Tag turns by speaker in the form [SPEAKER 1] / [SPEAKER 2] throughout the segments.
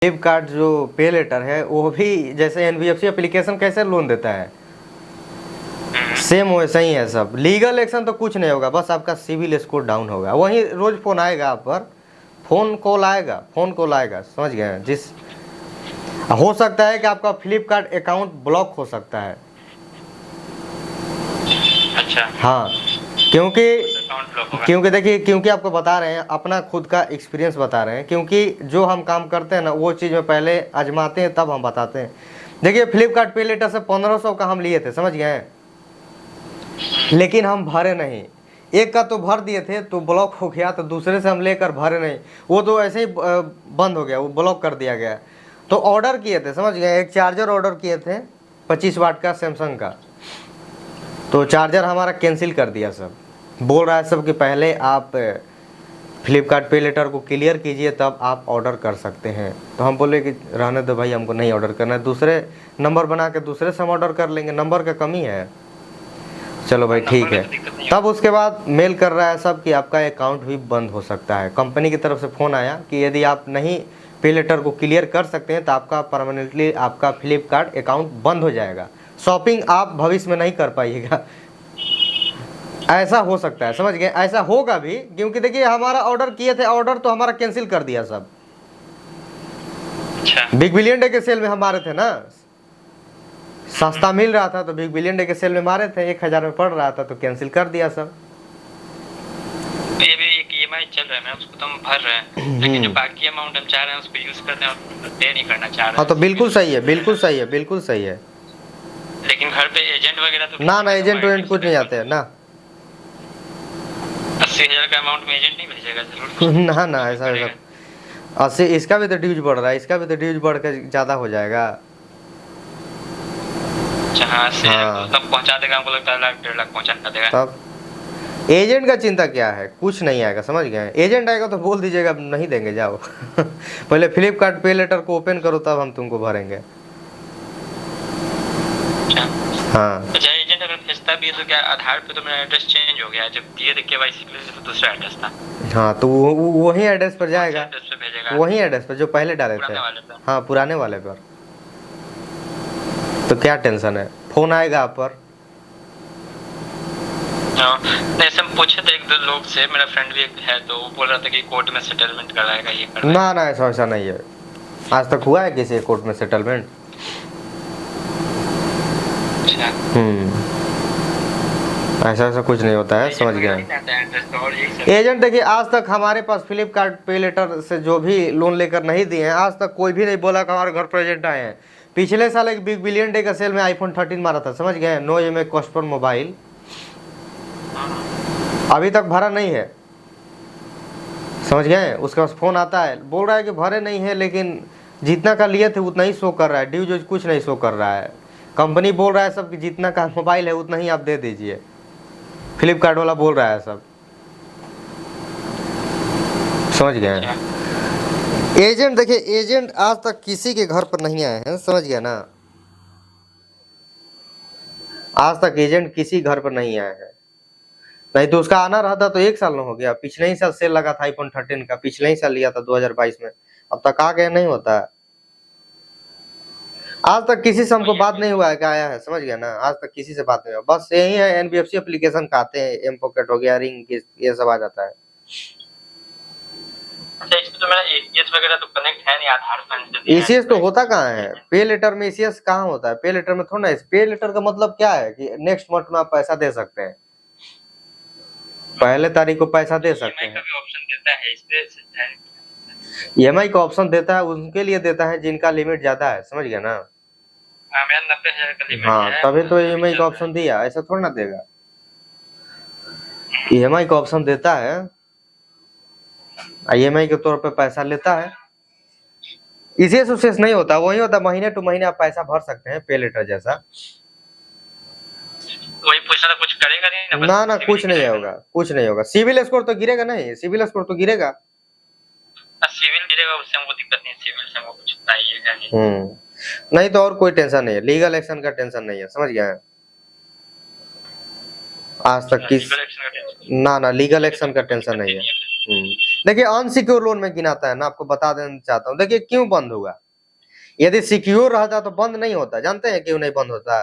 [SPEAKER 1] फ्लिपकार्ट जो पे लेटर है वो भी जैसे एनबीएफसी एप्लीकेशन कैसे लोन देता है सेम वैसा ही है सब। लीगल एक्शन तो कुछ नहीं होगा, बस आपका सिविल स्कोर डाउन होगा। वहीं रोज फोन आएगा आप पर, फोन कॉल आएगा, समझ गए। जिस हो सकता है कि आपका फ्लिपकार्ट अकाउंट ब्लॉक हो सकता है।
[SPEAKER 2] अच्छा
[SPEAKER 1] हाँ, क्योंकि देखिए, क्योंकि आपको बता रहे हैं, अपना खुद का एक्सपीरियंस बता रहे हैं, क्योंकि जो हम काम करते हैं ना वो चीज़ में पहले आजमाते हैं तब हम बताते हैं। देखिए फ्लिपकार्ट पे लेटर से 1500 का हम लिए थे, समझ गए, लेकिन हम भरे नहीं। एक का तो भर दिए थे तो ब्लॉक हो गया, तो दूसरे से हम लेकर भरे नहीं, वो तो ऐसे ही बंद हो गया, वो ब्लॉक कर दिया गया। तो ऑर्डर किए थे, समझ गए, एक चार्जर ऑर्डर किए थे 25 वाट का सैमसंग का, तो चार्जर हमारा कैंसिल कर दिया सब। बोल रहा है सब कि पहले आप फ्लिपकार्ट पे लेटर को क्लियर कीजिए तब आप ऑर्डर कर सकते हैं। तो हम बोले कि रहने दो भाई, हमको नहीं ऑर्डर करना है, दूसरे नंबर बना के दूसरे से हम ऑर्डर कर लेंगे, नंबर का कमी है। चलो भाई ठीक है। तब उसके बाद मेल कर रहा है सब कि आपका अकाउंट भी बंद हो सकता है। कंपनी की तरफ से फ़ोन आया कि यदि आप नहीं पे लेटर को क्लियर कर सकते हैं तो आपका परमानेंटली आपका फ्लिपकार्ट अकाउंट बंद हो जाएगा, शॉपिंग आप भविष्य में नहीं कर पाइएगा। ऐसा हो सकता है, समझ गए, ऐसा होगा भी, क्योंकि देखिए हमारा ऑर्डर किए थे, ऑर्डर तो हमारा कैंसिल कर दिया सब।
[SPEAKER 2] अच्छा।
[SPEAKER 1] बिग बिलियन डे के सेल में हम मारे थे ना, सस्ता मिल रहा था तो बिग बिलियन डे के सेल में मारे थे, 1000 में पड़ रहा था तो कैंसिल कर दिया सब।
[SPEAKER 2] ये भी एक ईएमआई चल रहा है ना, उसको तो हम भर रहे हैं, लेकिन जो बाकी अमाउंट हम चाह रहे हैं उसको यूज करने और पे नहीं करना चाह रहे हैं।
[SPEAKER 1] हाँ तो बिल्कुल सही है, बिल्कुल सही है, बिल्कुल सही है।
[SPEAKER 2] लेकिन घर पे एजेंट वगैरह तो
[SPEAKER 1] ना एजेंट वेजेंट कुछ नहीं आते हैं ना।
[SPEAKER 2] 80,000 का अमाउंट में एजेंट नहीं भेजेगा जरूर।
[SPEAKER 1] ना ऐसा 80, इसका भी तो ड्यूज बढ़ रहा है, इसका भी तो ड्यूज बढ़ कर ज़्यादा हो जाएगा।
[SPEAKER 2] हाँ, तब पहुंचा देगा, हमको लगता है 1 लाख 1.5 लाख पहुंचा देगा।
[SPEAKER 1] तब एजेंट का चिंता क्या है, कुछ नहीं आएगा, समझ गए। एजेंट आएगा तो बोल दीजिएगा नहीं देंगे, जाओ। पहले फ्लिपकार्ट पे लेटर को ओपन करो तब हम तुमको भरेंगे। हाँ
[SPEAKER 2] अच्छा, एजेंट अगर भेजता भी है तो क्या आधार पे तो मेरा एड्रेस चेंज हो गया है, जब दिए थे केवाईसी के लिए तो दूसरा एड्रेस था।
[SPEAKER 1] हाँ तो वही एड्रेस पर जाएगा,
[SPEAKER 2] एड्रेस पे भेजेगा,
[SPEAKER 1] वही एड्रेस पर जो पहले डाले थे। हाँ पुराने वाले पर। तो क्या टेंशन है, फोन आएगा आप पर।
[SPEAKER 2] ऐसे हम पूछे थे 1-2 लोग से, मेरा फ्रेंड भी है तो वो बोल रहा था कि कोर्ट में सेटलमेंट कराएगा, ये कराएगा।
[SPEAKER 1] ना ऐसा नहीं है, आज तक हुआ है किसी कोर्ट में सेटलमेंट? ऐसा कुछ नहीं होता है, समझ गए। एजेंट देखिए, आज तक हमारे पास फ्लिपकार्ट पे लेटर से जो भी लोन लेकर नहीं दिए हैं, आज तक कोई भी नहीं बोला कि हमारे घर पर एजेंट आए हैं। पिछले साल एक बिग बिलियन डे का सेल में आईफोन 13 मारा था, समझ गए, 9 EMI कॉस्ट पर मोबाइल, अभी तक भरा नहीं है, समझ गए। उसके पास फोन आता है, बोल रहा है कि भरे नहीं है, लेकिन जितना का लिए थे उतना ही शो कर रहा है, ड्यूज कुछ नहीं शो कर रहा है। कंपनी बोल रहा है सब कि जितना का मोबाइल है उतना ही आप दे दीजिए, फ्लिपकार्ट वाला बोल रहा है सब, समझ गए। एजेंट देखिए, एजेंट आज तक किसी के घर पर नहीं आए हैं, समझ गए ना, आज तक एजेंट किसी घर पर नहीं आए हैं। नहीं तो उसका आना रहता तो 1 साल न हो गया। पिछले ही साल सेल लगा था आईफोन 13 का, पिछले ही साल लिया था 2022 में, अब तक आ गया नहीं होता है। आज तक किसी से हमको बात नहीं हुआ है कि आया है, समझ गया ना, आज तक किसी से बात नहीं हुआ। बस यही है, एनबीएफसी एप्लीकेशन का आते हैं, एम पॉकेट हो गया, रिंग, ये सब आ जाता है।
[SPEAKER 2] अच्छा, इसमें तो मेरा एसीएस वगैरह तो कनेक्ट है नहीं, आधार से।
[SPEAKER 1] एसीएस तो होता कहाँ है पे लेटर में, एसीएस कहाँ होता है पे लेटर में? थोड़ा ना, पे लेटर का मतलब क्या है कि नेक्स्ट मंथ में आप पैसा दे सकते हैं, पहले तारीख को पैसा दे सकते हैं।
[SPEAKER 2] ऑप्शन देता है इसमें,
[SPEAKER 1] ईएमआई का ऑप्शन देता है, उनके लिए देता है जिनका लिमिट ज्यादा है, समझ गया ना।
[SPEAKER 2] मेरा 90,000 का लिमिट है।
[SPEAKER 1] हाँ तभी तो ईएमआई का ऑप्शन दिया, ऐसा थोड़ा ना देगा। ईएमआई का ऑप्शन देता है, ईएमआई के तौर पे पैसा लेता है। इसे सुसेस नहीं होता, वही होता महीने टू महीने आप पैसा भर सकते हैं, पे लेटर जैसा।
[SPEAKER 2] वही पूछना था, कुछ करेगा नहीं
[SPEAKER 1] ना कुछ नहीं होगा, कुछ नहीं होगा। सिविल स्कोर तो गिरेगा नहीं, सिविल स्कोर तो गिरेगा,
[SPEAKER 2] सिविल गिरेगा, उससे हमको दिक्कत नहीं, सिविल से हमको कुछ चाहिए
[SPEAKER 1] नहीं तो और कोई टेंशन नहीं है, लीगल एक्शन का टेंशन नहीं है, समझ गए। आज तक किस ना लीगल एक्शन का टेंशन नहीं है। देखिए अनसिक्योर लोन में गिनाता है ना, आपको बता देना चाहता हूँ। देखिए क्यों बंद होगा, यदि सिक्योर रहता तो बंद नहीं होता। जानते हैं क्यों नहीं बंद होता?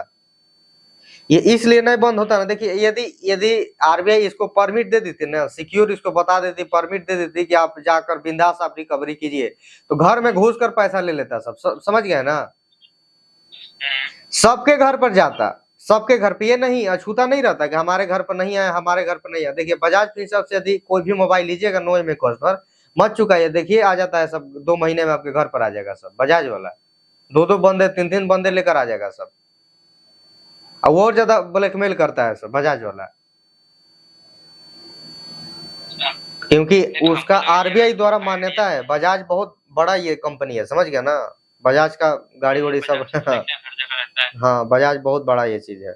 [SPEAKER 1] ये इसलिए नहीं बंद होता ना, देखिए यदि यदि आरबीआई इसको परमिट दे देती ना, सिक्योर इसको बता देती, परमिट दे देती कि आप जाकर बिंदास आप रिकवरी कीजिए, तो घर में घुस कर पैसा ले लेता सब। समझ गए ना? सबके घर पर जाता, सबके घर पे। ये नहीं अछूता नहीं रहता कि हमारे घर पर नहीं आया, हमारे घर पर नहीं आया। देखिए बजाज फिंसर्व से यदि कोई भी मोबाइल लीजिएगा नो में कॉस्ट पर, मत चुकाइए, देखिए आ जाता है सब, 2 महीने में आपके घर पर आ जाएगा सब। बजाज वाला 2-2 बंदे 3-3 बंदे लेकर आ जाएगा सब। और वो और ज्यादा ब्लैकमेल करता है सब बजाज वाला, क्योंकि उसका आरबीआई द्वारा मान्यता है। बजाज बहुत बड़ा ये कंपनी है, समझ गया ना? बजाज का गाड़ी वाड़ी सब
[SPEAKER 2] हर जगह रहता है।
[SPEAKER 1] हाँ बजाज बहुत बड़ा ये चीज है।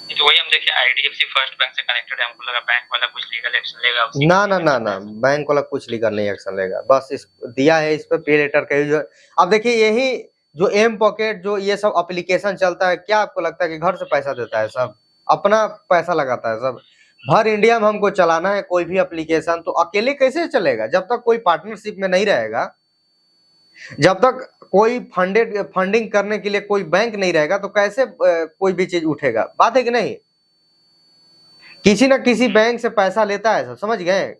[SPEAKER 2] तो वही हम देखे आईडीएफसी फर्स्ट बैंक से कनेक्टेड है, हमको लगा बैंक वाला कुछ लीगल एक्शन लेगा।
[SPEAKER 1] ना ना ना ना, बैंक वाला कुछ लीगल नहीं एक्शन लेगा, बस इस दिया है इस पे पे लेटर का जो। अब देखिए यही जो एम पॉकेट जो ये सब एप्लीकेशन चलता है, क्या आपको लगता है कि घर से पैसा देता है सब? अपना पैसा लगाता है सब। भर इंडिया में हमको चलाना है कोई भी एप्लीकेशन, तो अकेले कैसे चलेगा? जब तक कोई पार्टनरशिप में नहीं रहेगा, जब तक कोई फंडिंग करने के लिए कोई बैंक नहीं रहेगा, तो कैसे कोई भी चीज उठेगा? बात है कि नहीं? किसी ना किसी बैंक से पैसा लेता है सब, समझ गए?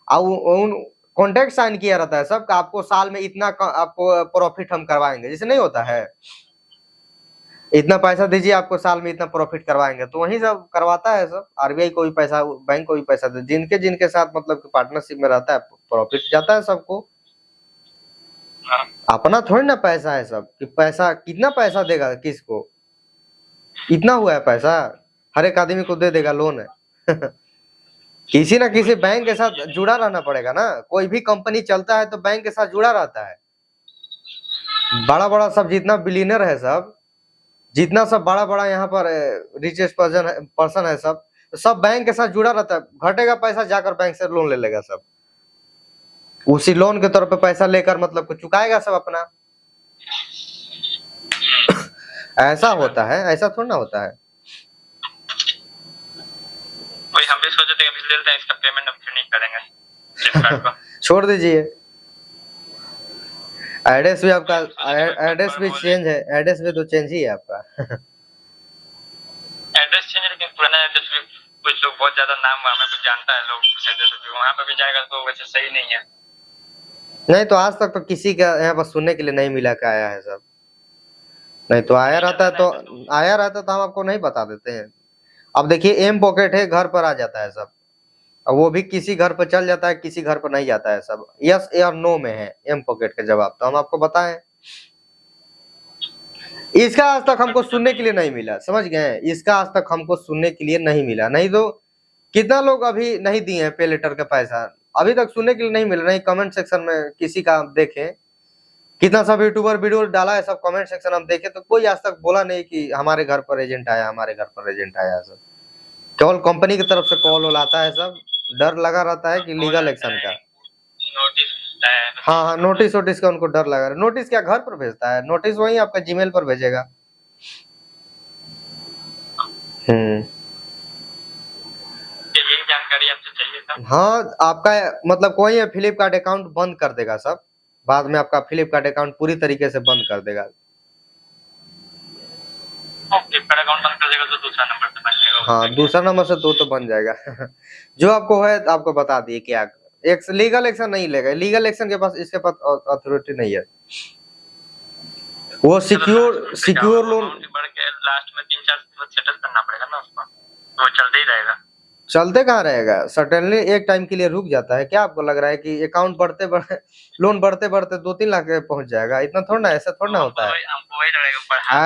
[SPEAKER 1] उन कॉन्ट्रैक्ट साइन किया रहता है सब, आपको साल में इतना आपको प्रॉफिट हम करवाएंगे, जैसे नहीं होता है, इतना पैसा दीजिए आपको साल में इतना प्रॉफिट करवाएंगे, तो वही सब करवाता है सब। आरबीआई को भी पैसा, बैंक को भी पैसा दे, जिनके जिनके साथ मतलब पार्टनरशिप में रहता है प्रॉफिट जाता है सबको। अपना थोड़ी ना पैसा है सब, कि पैसा कितना पैसा देगा किसको? इतना हुआ है पैसा, हर एक आदमी को दे देगा लोन है। किसी ना किसी बैंक के साथ जुड़ा रहना पड़ेगा ना। कोई भी कंपनी चलता है तो बैंक के साथ जुड़ा रहता है। बड़ा बड़ा सब जितना बिलियनर है सब, जितना सब बड़ा बड़ा यहाँ पर रिचेस्ट पर्सन है सब बैंक के साथ जुड़ा रहता है। घटेगा पैसा जाकर बैंक से लोन ले लेगा सब, उसी लोन के तौर पे पैसा लेकर मतलब को चुकाएगा सब अपना। ऐसा होता है, ऐसा थोड़ा ना होता है।
[SPEAKER 2] वही हम भी सोचे थे कि लेते हैं इसका पेमेंट अब क्यों नहीं करेंगे फ्लिपकार्ट को।
[SPEAKER 1] छोड़ दीजिए, एड्रेस भी आपका, एड्रेस भी चेंज है, एड्रेस भी तो चेंज ही है आपका।
[SPEAKER 2] एड्रेस चेंज, लेकिन पुराना एड्रेस भी कुछ लोग बहुत ज्यादा नाम हमें कुछ जानता है लोग, उस एड्रेस पे वहां पे भी जाएगा तो वैसे सही नहीं है।
[SPEAKER 1] नहीं तो आज तक तो किसी का यहाँ पर सुनने के लिए नहीं मिला कि आया है सब। नहीं तो आया रहता है, तो आया रहता तो हम आपको नहीं बता देते हैं। अब देखिए एम पॉकेट है, घर पर आ जाता है सब, और वो भी किसी घर पर चल जाता है, किसी घर पर नहीं जाता है सब। यस या नो में है एम पॉकेट का जवाब, तो हम आपको बताएं। इसका आज तक हमको सुनने के लिए नहीं मिला, समझ गए? इसका आज तक हमको सुनने के लिए नहीं मिला, नहीं तो कितना लोग अभी नहीं दिए हैं पे लेटर का पैसा, अभी तक सुनने के लिए नहीं मिला। नहीं कमेंट सेक्शन में किसी का आप देखें, कितना सब यूट्यूबर वीडियो डाला है सब, कमेंट सेक्शन हम देखे तो कोई आज तक बोला नहीं कि हमारे घर पर एजेंट आया, हमारे घर पर एजेंट आया सब। केवल कंपनी की तरफ से कॉल आता है सब, डर लगा रहता है कि लीगल एक्शन का। हाँ हाँ, नोटिस वोटिस का उनको डर लगा। नोटिस क्या घर पर भेजता है? नोटिस वही आपका जीमेल पर भेजेगा।
[SPEAKER 2] यही जानकारी आपसे चाहिए था।
[SPEAKER 1] हाँ आपका मतलब कोई है फ्लिपकार्ट अकाउंट बंद कर देगा सब, बाद में आपका फ्लिपकार्ट अकाउंट पूरी तरीके से बंद कर देगा।
[SPEAKER 2] फ्लिपकार्ट अकाउंट बंद कर देगा तो दूसरा नंबर से बन जाएगा।
[SPEAKER 1] हाँ दूसरा नंबर से तो बन जाएगा। जो आपको है आपको बता दिए क्या, एक लीगल एक्शन नहीं लेगा, लीगल एक्शन के पास, इसके पास अथॉरिटी नहीं है। वो सिक्योर लोन
[SPEAKER 2] बढ़ के लास्ट में 3-4 सेटल करना पड़ेगा ना उसको, तो चलते ही रहेगा।
[SPEAKER 1] चलते कहाँ रहेगा? सडनली एक टाइम के लिए रुक जाता है। क्या आपको लग रहा है कि अकाउंट बढ़ते बढ़ते, लोन बढ़ते बढ़ते 2-3 लाख पहुंच जाएगा? इतना थोड़ा ना, ऐसा थोड़ा ना होता है।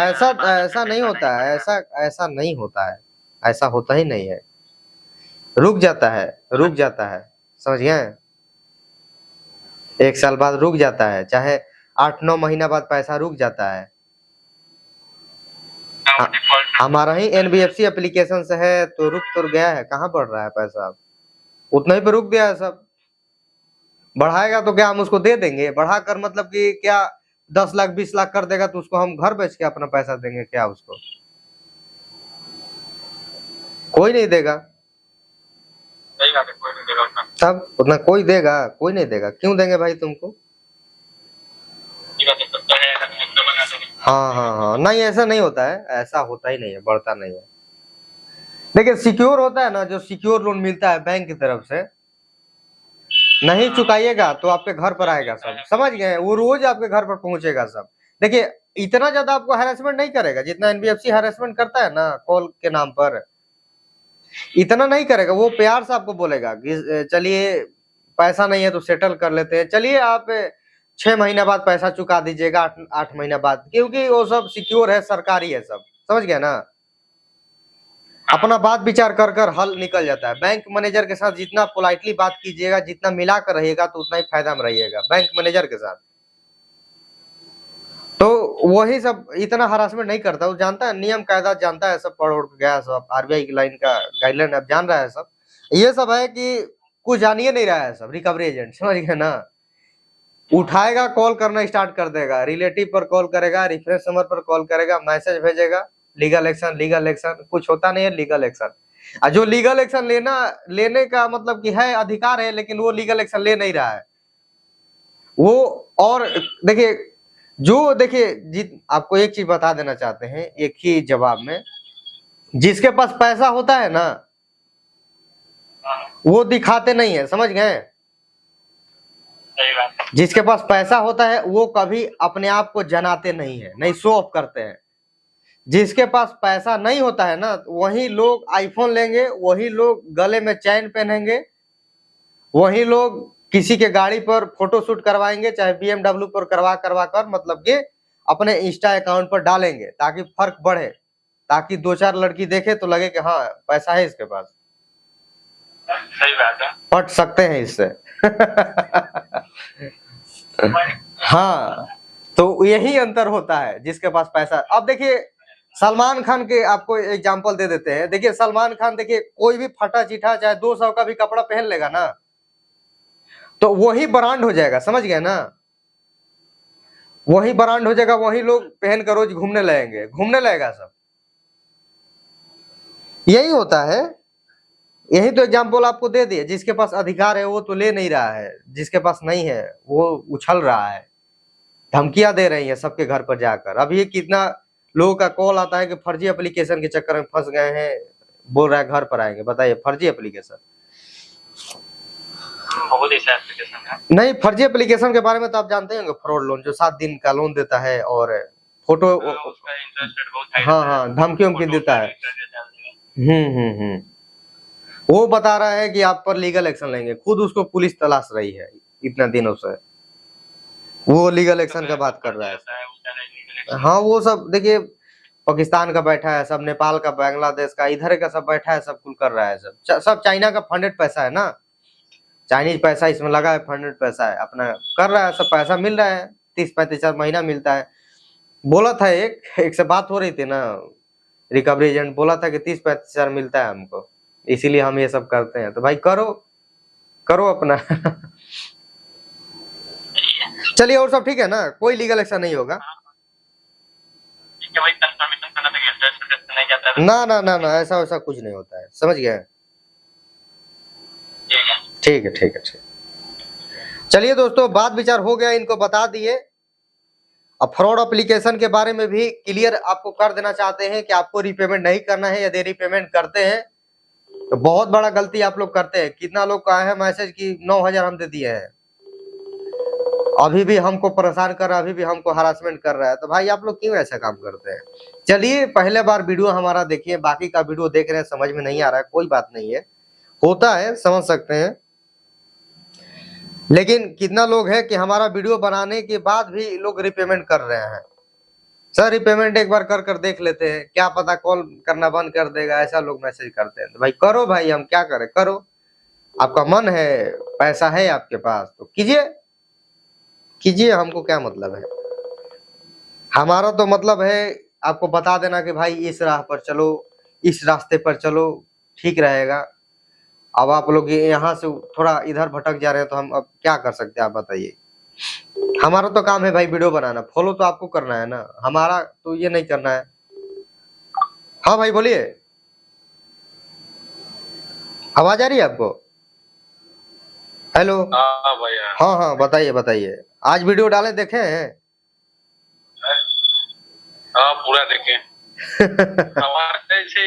[SPEAKER 1] ऐसा ऐसा नहीं होता है, ऐसा नहीं होता है, ऐसा होता ही नहीं है। रुक जाता है, रुक जाता है, समझ गए? 1 साल बाद रुक जाता है, चाहे 8-9 महीना बाद पैसा रुक जाता है। हमारा ही एनबीएफसी एप्लीकेशन से है तो रुक तो गया है, कहाँ बढ़ रहा है पैसा? उतना ही पे रुक गया है सब। बढ़ाएगा तो क्या हम उसको दे देंगे? बढ़ाकर मतलब कि क्या 10 लाख 20 लाख कर देगा तो उसको हम घर बेच के अपना पैसा देंगे क्या उसको? कोई नहीं देगा।
[SPEAKER 2] सही बात है, कोई नहीं देगा उतना।
[SPEAKER 1] तब उतना कोई देगा? कोई नहीं देगा। क्यों देंगे भाई तुमको?
[SPEAKER 2] ये बात तो है, अगर मित्र बना देंगे।
[SPEAKER 1] हाँ हाँ हाँ, नहीं ऐसा नहीं होता है, ऐसा होता ही नहीं है, बढ़ता नहीं है। देखिए सिक्योर होता है ना, जो सिक्योर लोन मिलता है बैंक की तरफ से, नहीं चुकाइएगा तो आपके घर पर आएगा सब, समझ गए? वो रोज आपके घर पर पहुंचेगा सब। देखिए इतना ज्यादा आपको हैरेसमेंट नहीं करेगा जितना एनबीएफसी हैरेसमेंट करता है ना कॉल के नाम पर, इतना नहीं करेगा। वो प्यार से आपको बोलेगा कि चलिए पैसा नहीं है तो सेटल कर लेते हैं, चलिए आप 6 महीने बाद पैसा चुका दीजिएगा, 8 महीने बाद, क्योंकि वो सब सिक्योर है, सरकारी है सब, समझ गए ना? अपना बात विचार कर कर हल निकल जाता है। बैंक मैनेजर के साथ जितना पोलाइटली बात कीजिएगा, जितना मिला कर रहिएगा तो उतना ही फायदा में रहिएगा बैंक मैनेजर के साथ। तो वही सब इतना हरासमेंट नहीं करता, वो जानता है नियम कायदा, जानता है सब, पढ़ उड़ के गया सब, आरबीआई की लाइन का गाइडलाइन अब जान रहा है सब। ये सब है कि कुछ जानिए नहीं रहा है सब, रिकवरी एजेंट, समझ गए ना? उठाएगा, कॉल करना स्टार्ट कर देगा, रिलेटिव पर कॉल करेगा, रेफरेंस नंबर पर कॉल करेगा, मैसेज भेजेगा, लीगल एक्शन, लीगल एक्शन, कुछ होता नहीं है लीगल एक्शन। जो लीगल एक्शन लेने का मतलब कि है, अधिकार है, लेकिन वो लीगल एक्शन ले नहीं रहा है वो। और देखिए देखिए आपको एक चीज बता देना चाहते हैं एक ही जवाब में, जिसके पास पैसा होता है ना वो दिखाते नहीं है, समझ गए?
[SPEAKER 2] सही बात है।
[SPEAKER 1] जिसके पास पैसा होता है वो कभी अपने आप को जनाते नहीं है, नहीं शो ऑफ करते हैं। जिसके पास पैसा नहीं होता है ना वही लोग आईफोन लेंगे, वही लोग गले में चैन पहनेंगे, वही लोग किसी के गाड़ी पर फोटो शूट करवाएंगे, चाहे बीएमडब्ल्यू पर करवा कर मतलब कि अपने इंस्टा अकाउंट पर डालेंगे, ताकि फर्क बढ़े, ताकि 2-4 लड़की देखे तो लगे कि हाँ पैसा है इसके पास,
[SPEAKER 2] सही बात है।
[SPEAKER 1] पट सकते हैं इससे। हाँ, तो यही अंतर होता है जिसके पास पैसा। अब देखिए सलमान खान के आपको एग्जांपल दे देते हैं। देखिए सलमान खान, देखिए कोई भी फटा चिठा चाहे 200 का भी कपड़ा पहन लेगा ना तो वही ब्रांड हो जाएगा, समझ गए ना? वही ब्रांड हो जाएगा, वही लोग पहन कर रोज घूमने लगेगा सब। यही होता है, यही तो एग्जाम्पल आपको दे दिए। जिसके पास अधिकार है वो तो ले नहीं रहा है, जिसके पास नहीं है वो उछल रहा है, धमकियां दे रही है सबके घर पर जाकर। अब ये कितना लोगों का कॉल आता है कि फर्जी एप्लीकेशन के चक्कर में फंस गए हैं, बोल रहा है घर पर आएंगे। बताइए फर्जी एप्लीकेशन,
[SPEAKER 2] बहुत ऐसा एप्लीकेशन है।
[SPEAKER 1] नहीं फर्जी एप्लीकेशन के बारे में तो आप जानते होंगे, फ्रॉड लोन जो 7 दिन का लोन देता है और फोटो,
[SPEAKER 2] उसका इंटरेस्ट रेट बहुत हाई
[SPEAKER 1] हाँ
[SPEAKER 2] रहता है।
[SPEAKER 1] हाँ धमकी उमकी देता है। वो बता रहा है कि आप पर लीगल एक्शन लेंगे, खुद उसको पुलिस तलाश रही है इतना दिनों से, वो लीगल एक्शन का बात कर रहा है। हाँ वो सब देखिए पाकिस्तान का बैठा है सब, नेपाल का, बांग्लादेश का, इधर का सब बैठा है, सब कुल कर रहा है सब चाइना का फंडेड पैसा है ना, चाइनीज पैसा इसमें लगा है, फंडेड पैसा है, अपना कर रहा है सब, पैसा मिल रहा है 30-35 हजार महीना मिलता है। बोला था एक से बात हो रही थी ना, रिकवरी एजेंट बोला था कि 30-35 हजार मिलता है हमको, इसीलिए हम ये सब करते हैं। तो भाई करो करो अपना। चलिए और सब ठीक है ना, कोई लीगल एक्शन नहीं होगा
[SPEAKER 2] वही कंफर्मेशन करना था कि इंटरेस्ट नहीं जाता है।
[SPEAKER 1] ना ना ना ना, ऐसा वैसा कुछ नहीं होता है, समझ गए? ठीक है ठीक है ठीक। चलिए दोस्तों बात विचार हो गया, इनको बता दिए। अब फ्रॉड एप्लीकेशन के बारे में भी क्लियर आपको कर देना चाहते हैं कि आपको रिपेमेंट नहीं करना है। यदि रिपेमेंट करते हैं तो बहुत बड़ा गलती आप लोग करते हैं। कितना लोग का है मैसेज कि 9,000 हम दे दिए हैं, अभी भी हमको परेशान कर रहा है, अभी भी हमको हरासमेंट कर रहा है। तो भाई आप लोग क्यों ऐसा काम करते हैं? चलिए पहले बार वीडियो हमारा देखिए, बाकी का वीडियो देख रहे हैं समझ में नहीं आ रहा है, कोई बात नहीं है, होता है, समझ सकते हैं। लेकिन कितना लोग है कि हमारा वीडियो बनाने के बाद भी लोग रिपेमेंट कर रहे हैं। सर रिपेमेंट एक बार कर कर देख लेते हैं, क्या पता कॉल करना बंद कर देगा, ऐसा लोग मैसेज करते हैं। तो भाई करो भाई, हम क्या करें, करो, आपका मन है, पैसा है आपके पास तो कीजिए कीजिए, हमको क्या मतलब है। हमारा तो मतलब है आपको बता देना कि भाई इस राह पर चलो, इस रास्ते पर चलो, ठीक रहेगा। अब आप लोग यहाँ से थोड़ा इधर भटक जा रहे हैं तो हम अब क्या कर सकते हैं, आप बताइए। हमारा तो काम है भाई वीडियो बनाना, फॉलो तो आपको करना है ना, हमारा तो ये नहीं करना है। हाँ भाई बोलिए, आवाज आ रही है आपको? हेलो।
[SPEAKER 3] हाँ भैया।
[SPEAKER 1] हाँ हाँ, बताइए बताइए। आज वीडियो डाले देखे हैं?
[SPEAKER 3] हाँ पूरा देखे। हमारे से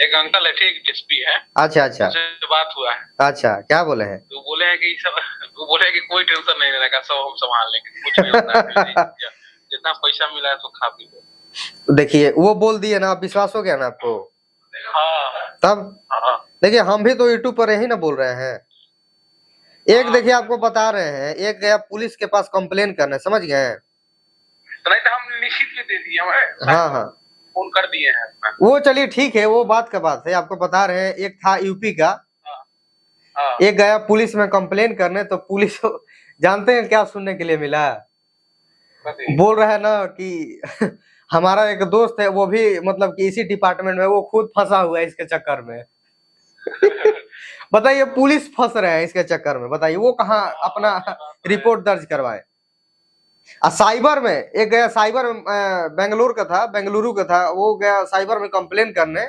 [SPEAKER 3] एक अंकल है, ठीक एसपी है।
[SPEAKER 1] अच्छा अच्छा।
[SPEAKER 3] उनसे बात हुआ है।
[SPEAKER 1] अच्छा, क्या बोले हैं?
[SPEAKER 3] तो बोले हैं कि सब, वो बोले हैं कि कोई टेंशन नहीं लेने का, सब हम संभाल लेंगे, कुछ नहीं होता है। जितना पैसा मिला है तो खा पी लो।
[SPEAKER 1] देखिए, वो बोल दिए ना, आप विश्वास हो गया ना आपको?
[SPEAKER 3] हाँ
[SPEAKER 1] तब
[SPEAKER 3] हाँ
[SPEAKER 1] देखिए, हम भी तो यूट्यूब पर ही ना बोल रहे हैं। एक देखिए, आपको बता रहे हैं, एक गया पुलिस के पास कंप्लेन करने, समझ गए?
[SPEAKER 3] तो नहीं तो हम लिखित में दे दिए, हमें
[SPEAKER 1] हाँ हाँ,
[SPEAKER 3] फोन कर दिए हैं।
[SPEAKER 1] वो चलिए ठीक है, वो बात का बात है। आपको बता रहे हैं, एक था यूपी का,
[SPEAKER 3] हाँ
[SPEAKER 1] एक गया पुलिस में कंप्लेन करने, तो पुलिस जानते हैं क्या सुनने के लिए मिला?
[SPEAKER 3] बताइए।
[SPEAKER 1] बोल रहा है ना कि हमारा एक दोस्त है, वो भी मतलब कि इसी डिपार्टमेंट में, वो खुद फंसा हुआ है इसके चक्कर में। बताइए, पुलिस फंस रहे हैं इसके चक्कर में, बताइए वो कहाँ अपना रिपोर्ट दर्ज करवाए? साइबर में एक गया, साइबर बेंगलुरु का था, बेंगलुरु का था, वो गया साइबर में कंप्लेन करने,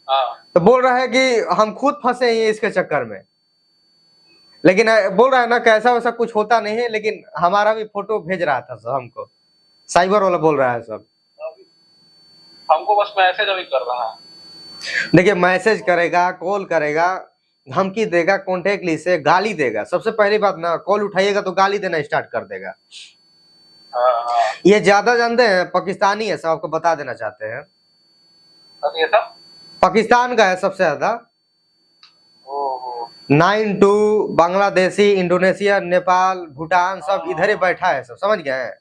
[SPEAKER 3] हाँ
[SPEAKER 1] तो बोल रहा है कि हम खुद फंसे हैं इसके चक्कर में। लेकिन बोल रहा है ना, कैसा वैसा कुछ होता नहीं है, लेकिन हमारा भी फोटो भेज रहा था सब हमको, साइबर वाला बोल रहा है सब।
[SPEAKER 3] हमको बस मैसेज अभी कर रहा है।
[SPEAKER 1] देखिए, मैसेज करेगा, कॉल करेगा, धमकी देगा, कॉन्टेक्ट लिस्ट से गाली देगा। सबसे पहली बात ना, कॉल उठाइएगा तो गाली देना स्टार्ट कर देगा।
[SPEAKER 3] हाँ
[SPEAKER 1] ये ज्यादा जानते हैं, पाकिस्तानी है सब, आपको बता देना चाहते हैं।
[SPEAKER 3] ये सब
[SPEAKER 1] पाकिस्तान का है सबसे ज्यादा।
[SPEAKER 3] ओहो
[SPEAKER 1] 9-2 बांग्लादेशी, इंडोनेशिया, नेपाल, भूटान, सब इधर ही बैठा है सब, समझ गए?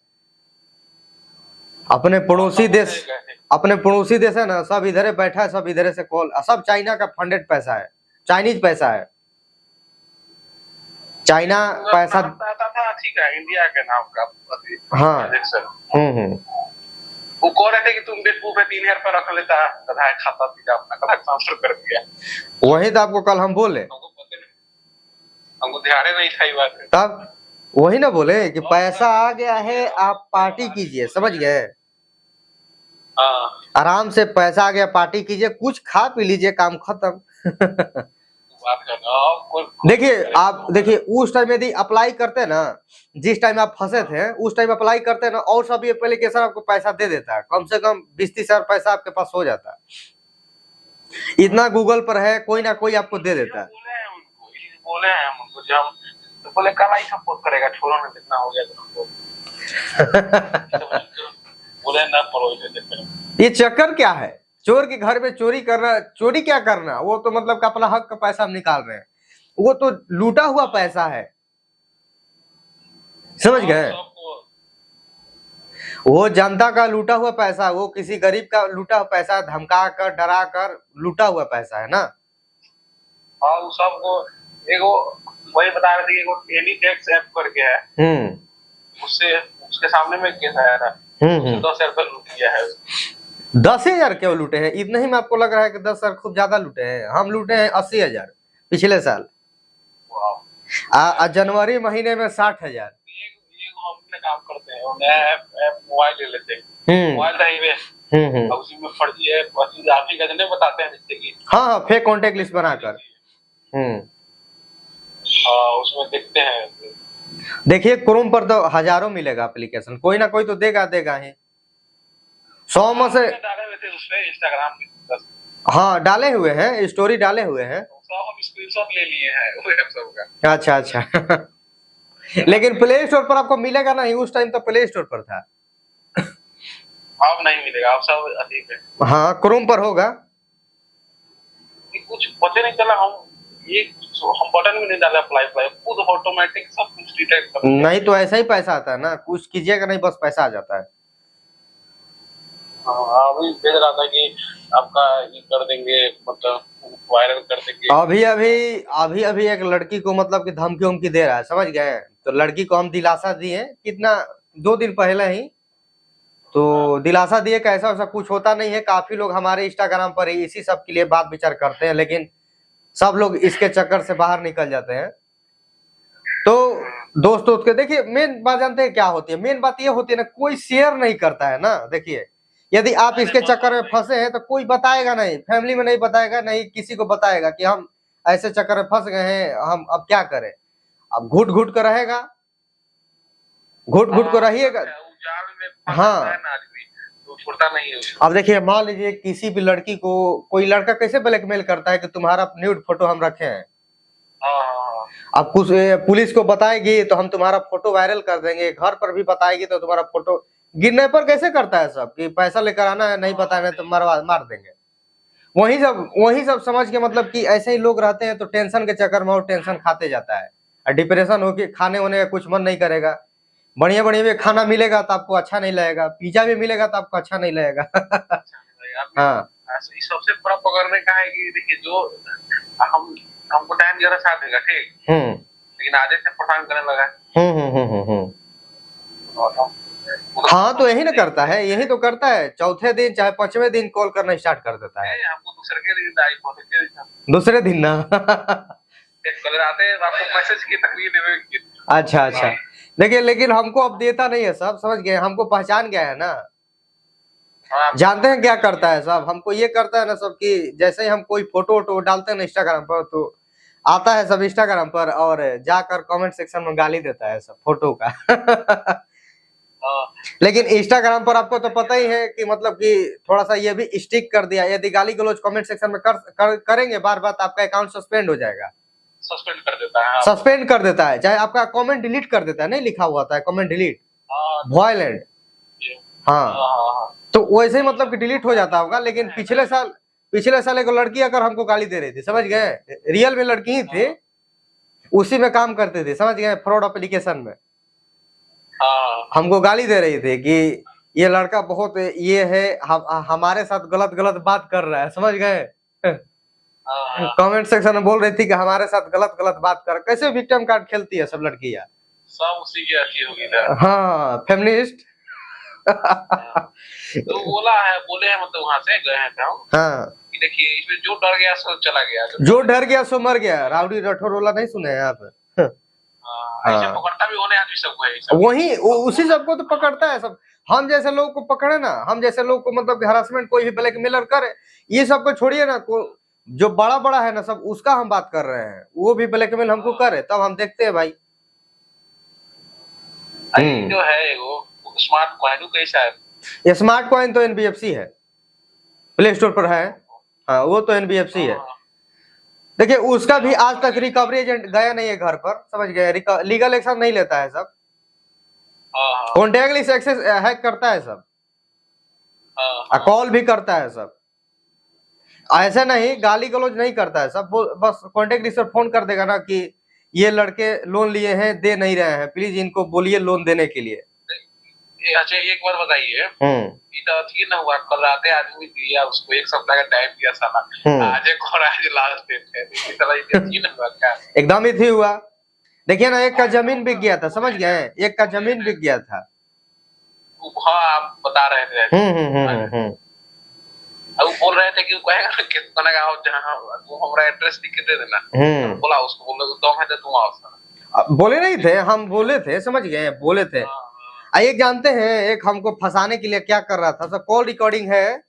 [SPEAKER 1] अपने पड़ोसी देश, अपने पड़ोसी देश है ना, सब इधर ही बैठा है, सब इधर से कॉल, सब चाइना का फंडेड पैसा है, चाइनीज पैसा है। चाइना पैसा
[SPEAKER 3] आता था, ठीक है, इंडिया के नाम का।
[SPEAKER 1] हाँ।
[SPEAKER 3] वो कह रहे थे कि तुम बेवकूफ है, 3,000 रुपया रख लेता, कधा खाता पीता अपना, कधा ट्रांसफर कर दिया।
[SPEAKER 1] वही तो आपको कल हम बोले,
[SPEAKER 3] हमको ध्यान नहीं था ये बात।
[SPEAKER 1] तब वही ना बोले कि पैसा आ गया है, आप पार्टी कीजिए, समझ गए?
[SPEAKER 3] हाँ
[SPEAKER 1] आराम से पैसा आ गया, पार्टी कीजिए, कुछ खा पी लीजिए, काम खत्म। देखिए, आप देखिए, उस टाइम यदि अप्लाई करते ना, जिस टाइम आप फंसे थे, उस टाइम अप्लाई करते ना, और सब एप्लीकेशन आपको पैसा दे देता है, कम से कम 20-30 हजार पैसा आपके पास हो जाता है। इतना गूगल पर है, कोई ना कोई आपको दे देता है।
[SPEAKER 3] बोले हैं हम उनको, जब तो बोले कल आई सपोर्ट करेगा, छोड़ो ना, जितना हो गया तो बोले ना पड़ो इसे।
[SPEAKER 1] ये चक्कर क्या है? चोर के घर में चोरी करना, चोरी क्या करना, वो तो मतलब कि अपना हक का पैसा हम निकाल रहे हैं, वो तो लूटा हुआ पैसा है, समझ गए? वो जनता का लूटा हुआ पैसा, वो किसी गरीब का लूटा हुआ पैसा, धमका कर, डरा कर लूटा हुआ पैसा है ना।
[SPEAKER 3] हाँ, वो सबको एगो वही बता रहे थे, एगो एनीटेक्स ऐप करके है, उससे उसके सामने में केस आया था, 10,000 रुपया लूट लिया है।
[SPEAKER 1] 10,000 क्यों लूटे हैं? इतना ही में आपको लग रहा है कि 10,000 खूब ज्यादा लूटे हैं? हम लूटे हैं 80,000 पिछले साल, जनवरी महीने में 60,000।
[SPEAKER 3] हम अपने काम करते हैं, नया ऐप मोबाइल ले लेते हैं, मोबाइल था ही उसी में फर्जी है, आप ही गजने बताते हैं, जैसे कि
[SPEAKER 1] हाँ, फेक कॉन्टेक्ट लिस्ट बनाकर।
[SPEAKER 3] उसमें देखते हैं।
[SPEAKER 1] देखिए, क्रोम पर तो हजारों मिलेगा एप्लीकेशन, कोई ना कोई तो देगा देगा ही। 100 में से
[SPEAKER 3] डाले हुए थे उसपे इंस्टाग्राम पे।
[SPEAKER 1] हाँ, डाले हुए हैं, स्टोरी डाले हुए हैं,
[SPEAKER 3] हम स्क्रीनशॉट ले लिए हैं वो ऐप सब का।
[SPEAKER 1] अच्छा अच्छा। लेकिन प्ले स्टोर पर आपको मिलेगा नहीं, उस टाइम तो प्ले स्टोर पर था।
[SPEAKER 3] अब नहीं मिलेगा, अब सब अधिक है।
[SPEAKER 1] हाँ, क्रोम पर होगा।
[SPEAKER 3] कुछ पता नहीं चला, हम बटन में नहीं डाला, अप्लाई खुद ऑटोमेटिक सब कुछ डिटेक्ट कर।
[SPEAKER 1] नहीं तो ऐसा ही पैसा आता है ना, कुछ कीजिएगा नहीं, बस पैसा आ जाता है।
[SPEAKER 3] हाँ, अभी भेज रहा था कि आपका ये कर देंगे, मतलब वायरल कर देंगे।
[SPEAKER 1] अभी एक लड़की को मतलब कि धमकी उमकी दे रहा है, समझ गए? तो लड़की को हम दिलासा दिए, कितना 2 दिन पहले ही तो दिलासा दिए कि ऐसा वैसा कुछ होता नहीं है। काफी लोग हमारे इंस्टाग्राम पर इसी सब के लिए बात विचार करते हैं, लेकिन सब लोग इसके चक्कर से बाहर निकल जाते हैं। तो दोस्तों के देखिए, मेन बात जानते हैं क्या होती है? मेन बात ये होती है ना, कोई शेयर नहीं करता है ना। देखिए, यदि आप इसके चक्कर में फंसे हैं तो कोई बताएगा नहीं, फैमिली में नहीं बताएगा, नहीं किसी को बताएगा कि हम ऐसे चक्कर में फंस गए हैं, हम अब क्या करें। अब घुट घुट कर रहेगा, घुट घुट कर रहिएगा।
[SPEAKER 3] जाल में फंसा
[SPEAKER 1] हाँ
[SPEAKER 3] है ना आदमी, तो छोड़ता नहीं है उसको।
[SPEAKER 1] अब देखिए मान लीजिए किसी भी लड़की को कोई लड़का कैसे ब्लैकमेल करता है कि तुम्हारा न्यूड फोटो हम रखे हैं,
[SPEAKER 3] हाँ
[SPEAKER 1] अब कुछ पुलिस को बताएगी तो हम तुम्हारा फोटो वायरल कर देंगे, घर पर भी बताएगी तो तुम्हारा फोटो, किडनैपर कैसे करता है सब कि पैसा लेकर आना है, नहीं बताना है तो मार देंगे। वही सब समझ के मतलब कि ऐसे ही लोग रहते हैं, तो टेंशन के चक्कर में वो टेंशन खाते जाता है और डिप्रेशन होके खाने होने का कुछ मन नहीं करेगा। बढ़िया बढ़िया भी खाना मिलेगा तो आपको अच्छा नहीं लगेगा, पिज्जा भी मिलेगा तो आपको अच्छा नहीं लगेगा। हाँ
[SPEAKER 3] इस सबसे बड़ा पकड़ने का है कि देखिए जो हमको टाइम जरा साथ देगा ठीक, लेकिन आधे से परेशान करने लगा। और हम
[SPEAKER 1] हाँ तो यही ना करता है, यही तो करता है, चौथे दिन चाहे पांचवें दिन कॉल करना स्टार्ट कर देता है।
[SPEAKER 3] हमको दूसरे के दिन आई
[SPEAKER 1] दूसरे दिन ना
[SPEAKER 3] कल आते हैं आपको मैसेज की तकलीफ देवे।
[SPEAKER 1] अच्छा अच्छा, देखिए लेकिन हमको अब देता नहीं है सब, समझ गए, हमको पहचान गया है ना, जानते हैं क्या करता है सब, हमको ये करता है ना सब कि जैसे ही हम कोई फोटो वोटो डालते हैं ना इंस्टाग्राम पर, तो आता है सब इंस्टाग्राम पर और जाकर कमेंट सेक्शन में गाली देता है सब फोटो का। लेकिन इंस्टाग्राम पर आपको तो पता ही है कि मतलब कि थोड़ा सा ये भी स्टिक कर दिया, यदि गाली गलौज कमेंट सेक्शन में करेंगे बार बार तो आपका अकाउंट सस्पेंड हो जाएगा,
[SPEAKER 3] सस्पेंड कर देता है,
[SPEAKER 1] सस्पेंड कर देता है, चाहे आपका कमेंट डिलीट कर देता है, नहीं लिखा हुआ था कमेंट डिलीट वायलेंट। हाँ तो वैसे ही मतलब कि डिलीट हो जाता होगा। लेकिन पिछले साल एक लड़की अगर हमको गाली दे रही थी, समझ गए, रियल में लड़की ही थी, उसी में काम करते थे, समझ गए, फ्रॉड एप्लीकेशन में हमको गाली दे रही थी कि ये लड़का बहुत ये है, हमारे साथ गलत बात कर रहा है, समझ गए। कमेंट सेक्शन में बोल रही थी कि हमारे साथ गलत बात कर, कैसे विक्टिम कार्ड खेलती है सब लड़कियां,
[SPEAKER 3] सब उसी की अच्छी होगी ना।
[SPEAKER 1] हाँ फेमिनिस्ट।
[SPEAKER 3] तो बोले हैं मतलब वहां से गए हैं
[SPEAKER 1] हाँ
[SPEAKER 3] कि देखिए इसमें जो डर गया सो चला गया,
[SPEAKER 1] जो डर गया सो मर गया, राउडी राठौर वाला नहीं सुने हैं आप?
[SPEAKER 3] ऐसे पकड़ता भी होने आदमी सबको है सब।
[SPEAKER 1] वही उसी सबको तो पकड़ता है सब, हम जैसे लोग को पकड़े ना, हम जैसे लोग को मतलब हरासमेंट कोई भी ब्लैकमेलर करे, ये सबको छोड़िए ना, जो बड़ा है ना सब उसका हम बात कर रहे हैं, वो भी ब्लैकमेल हमको करे तब हम देखते हैं भाई।
[SPEAKER 3] जो है वो स्मार्ट कॉइन कैसा है?
[SPEAKER 1] ये स्मार्ट कॉइन तो एनबीएफसी है, प्ले स्टोर पर है, हाँ वो तो एनबीएफसी है। देखिए उसका भी आज तक रिकवरी एजेंट गया नहीं है घर पर, समझ गए, लीगल एक्शन नहीं लेता है सब, कॉन्टैक्ट लिस्ट एक्सेस हैक करता है सब, कॉल भी करता है सब, ऐसा नहीं गाली गलौज नहीं करता है सब, बस कॉन्टैक्ट लिस्ट पर फोन कर देगा ना कि ये लड़के लोन लिए हैं, दे नहीं रहे हैं, प्लीज इनको बोलिए लोन देने के लिए।
[SPEAKER 3] अच्छा एक बार बताइए, ठीक ना हुआ कल रात आदमी दिया उसको 1 सप्ताह का टाइम दिया साला, आज लास्ट डेट है, ठीक ना हुआ क्या?
[SPEAKER 1] एकदम ही थी हुआ। देखिए ना एक का जमीन बिक गया था, समझ गए, एक का जमीन बिक गया था।
[SPEAKER 3] हाँ आप बता रहे थे। अब वो बोल रहे थे कि कहेगा कितना का जहाँ तू हमारा एड्रेस लिख के दे देना, बोला उसको, बोले तो है तुम आओ।
[SPEAKER 1] बोले नहीं थे, हम बोले थे, समझ गए, बोले थे। एक जानते हैं एक हमको फंसाने के लिए क्या कर रहा था, सब कॉल रिकॉर्डिंग है,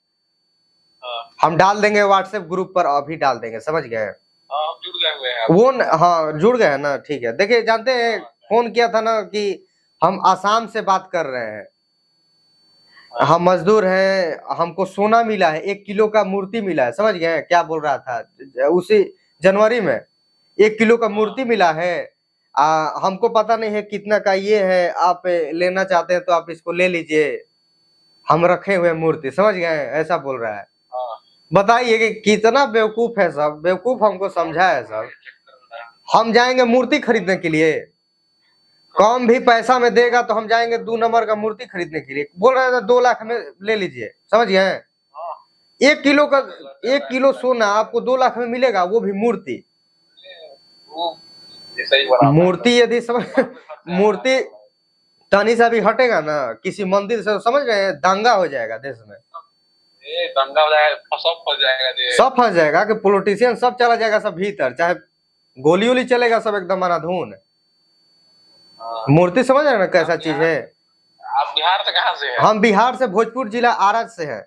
[SPEAKER 1] हम डाल देंगे व्हाट्सएप ग्रुप पर, अभी डाल देंगे, समझ गए,
[SPEAKER 3] जुड़ गए
[SPEAKER 1] वो हाँ जुड़ गए ना, ठीक है। देखिए जानते हैं फोन किया था ना कि हम आसाम से बात कर रहे हैं, हम मजदूर हैं, हमको सोना मिला है, 1 किलो का मूर्ति मिला है, समझ गए क्या बोल रहा था, उसी जनवरी में 1 किलो का मूर्ति मिला है, हमको पता नहीं है कितना का ये है, आप लेना चाहते हैं तो आप इसको ले लीजिए, हम रखे हुए मूर्ति, समझ गए, ऐसा बोल रहा है। बताइए कि कितना बेवकूफ है सब, बेवकूफ हमको समझा है सब। हम जाएंगे मूर्ति खरीदने के लिए, कम भी पैसा में देगा तो हम जाएंगे 2 नंबर का मूर्ति खरीदने के लिए, बोल रहे थे 2 लाख में ले लीजिए, समझ गए। 1 किलो का 1 किलो सोना आपको 2 लाख में मिलेगा, वो भी मूर्ति। मूर्ति यदि मूर्ति तनी सा भी हटेगा ना किसी मंदिर से, समझ रहे हैं दंगा हो जाएगा देश में,
[SPEAKER 3] दंगा हो जाएगा,
[SPEAKER 1] सब फंस जाएगा कि पॉलिटिशियन सब चला जाएगा सब भीतर, चाहे गोली वोली चलेगा सब एकदम अनाधून। मूर्ति समझ रहे ना कैसा चीज है।
[SPEAKER 3] आप बिहार से कहाँ से हैं?
[SPEAKER 1] हम बिहार से भोजपुर जिला आरा से हैं।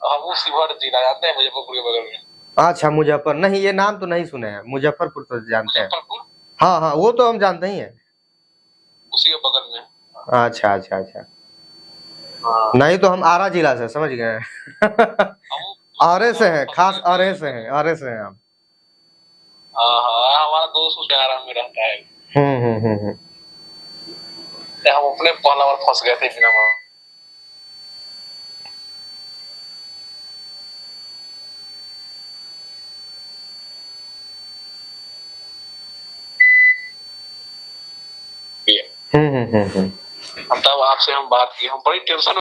[SPEAKER 3] हम शिवहर जिला जानते हैं, मुजफ्फरपुर के बगल में।
[SPEAKER 1] अच्छा मुजफ्फर, नहीं ये नाम तो नहीं सुने हैं, मुजफ्फरपुर तो जानते हैं। हाँ हाँ, वो तो हम जानते ही हैं।
[SPEAKER 3] उसी के बगल में।
[SPEAKER 1] अच्छा अच्छा अच्छा।
[SPEAKER 3] हाँ
[SPEAKER 1] नहीं तो हम आरा जिला से, समझ गए। आरे से हैं, खास आरे से हैं, आरे से हैं हम।
[SPEAKER 3] हाँ हाँ, हमारा दोस्त उस आरा में रहता है।
[SPEAKER 1] हम्म।
[SPEAKER 3] हम अपने पहला बार फंस गए थे बिना मास्क।
[SPEAKER 1] हम्म।
[SPEAKER 3] हम तब आपसे हम बात की, हम बड़ी टेंशन